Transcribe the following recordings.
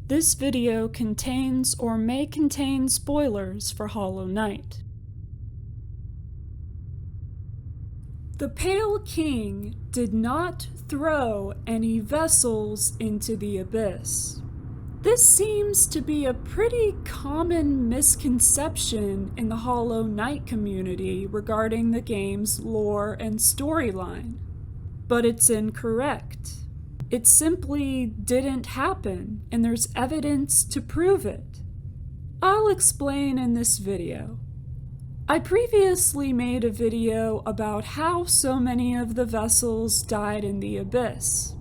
This video contains or may contain spoilers for Hollow Knight. The Pale King did not throw any vessels into the abyss. This seems to be a pretty common misconception in the Hollow Knight community regarding the game's lore and storyline. But it's incorrect. It simply didn't happen, and there's evidence to prove it. I'll explain in this video. I previously made a video about how so many of the vessels died in the abyss.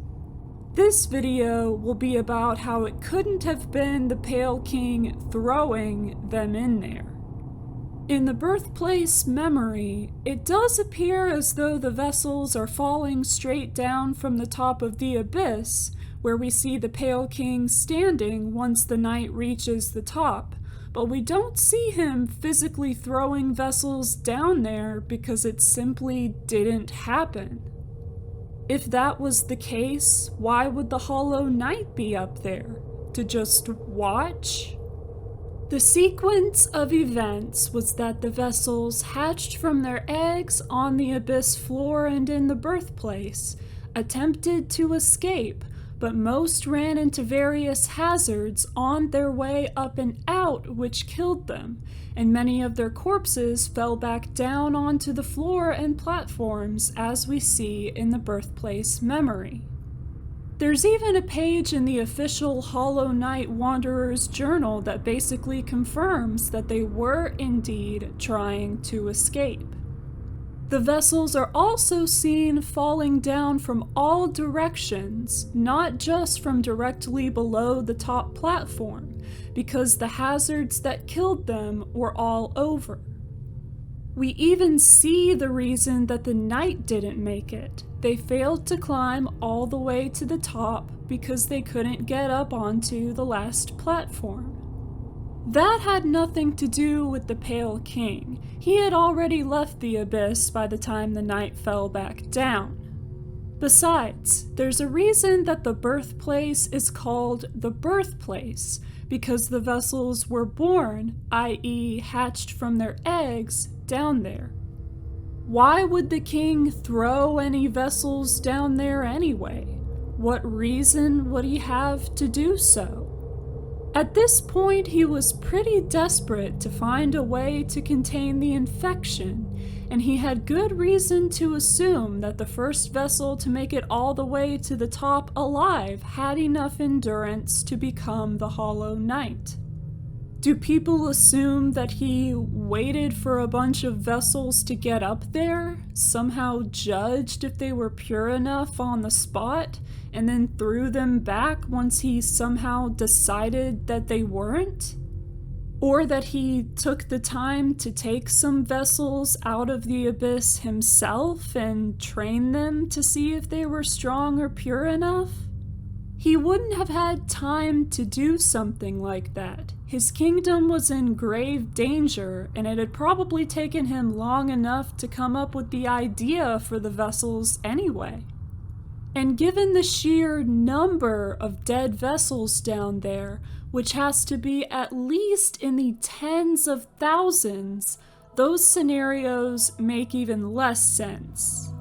This video will be about how it couldn't have been the Pale King throwing them in there. In the birthplace memory, it does appear as though the vessels are falling straight down from the top of the abyss, where we see the Pale King standing once the knight reaches the top, but we don't see him physically throwing vessels down there because it simply didn't happen. If that was the case, why would the Hollow Knight be up there? To just watch? The sequence of events was that the vessels hatched from their eggs on the abyss floor and in the birthplace, attempted to escape, but most ran into various hazards on their way up and out, which killed them, and many of their corpses fell back down onto the floor and platforms as we see in the birthplace memory. There's even a page in the official Hollow Knight Wanderer's journal that basically confirms that they were indeed trying to escape. The vessels are also seen falling down from all directions, not just from directly below the top platform, because the hazards that killed them were all over. We even see the reason that the knight didn't make it. They failed to climb all the way to the top because they couldn't get up onto the last platform. That had nothing to do with the Pale King. He had already left the abyss by the time the knight fell back down. Besides, there's a reason that the birthplace is called the birthplace, because the vessels were born, i.e. hatched from their eggs, down there. Why would the king throw any vessels down there anyway? What reason would he have to do so? At this point, he was pretty desperate to find a way to contain the infection, and he had good reason to assume that the first vessel to make it all the way to the top alive had enough endurance to become the Hollow Knight. Do people assume that he waited for a bunch of vessels to get up there, somehow judged if they were pure enough on the spot, and then threw them back once he somehow decided that they weren't? Or that he took the time to take some vessels out of the abyss himself and train them to see if they were strong or pure enough? He wouldn't have had time to do something like that. His kingdom was in grave danger, and it had probably taken him long enough to come up with the idea for the vessels anyway. And given the sheer number of dead vessels down there, which has to be at least in the tens of thousands, those scenarios make even less sense.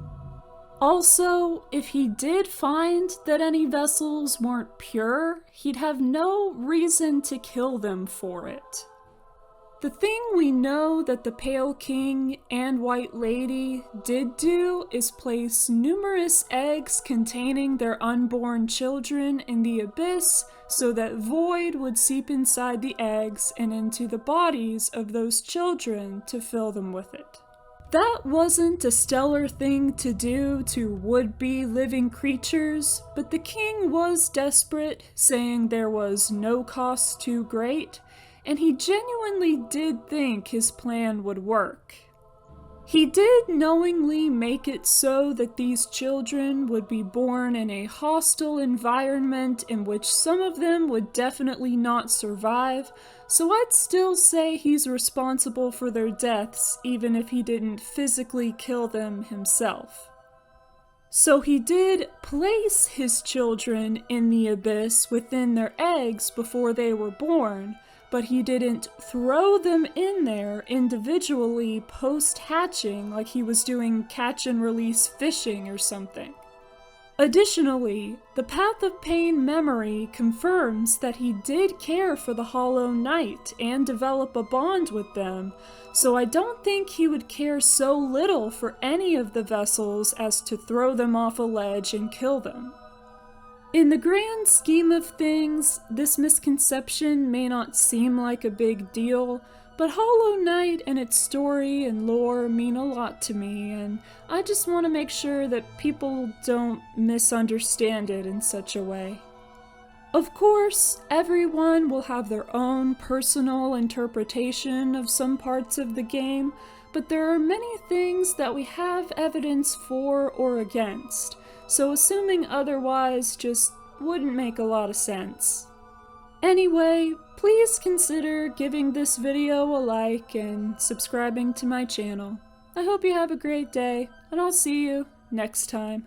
Also, if he did find that any vessels weren't pure, he'd have no reason to kill them for it. The thing we know that the Pale King and White Lady did do is place numerous eggs containing their unborn children in the abyss so that void would seep inside the eggs and into the bodies of those children to fill them with it. That wasn't a stellar thing to do to would-be living creatures, but the king was desperate, saying there was no cost too great, and he genuinely did think his plan would work. He did knowingly make it so that these children would be born in a hostile environment in which some of them would definitely not survive, so I'd still say he's responsible for their deaths even if he didn't physically kill them himself. So he did place his children in the abyss within their eggs before they were born, but he didn't throw them in there individually post-hatching like he was doing catch and release fishing or something. Additionally, the Path of Pain memory confirms that he did care for the Hollow Knight and develop a bond with them, so I don't think he would care so little for any of the vessels as to throw them off a ledge and kill them. In the grand scheme of things, this misconception may not seem like a big deal, but Hollow Knight and its story and lore mean a lot to me, and I just want to make sure that people don't misunderstand it in such a way. Of course, everyone will have their own personal interpretation of some parts of the game, but there are many things that we have evidence for or against, so assuming otherwise just wouldn't make a lot of sense. Anyway, please consider giving this video a like and subscribing to my channel. I hope you have a great day, and I'll see you next time.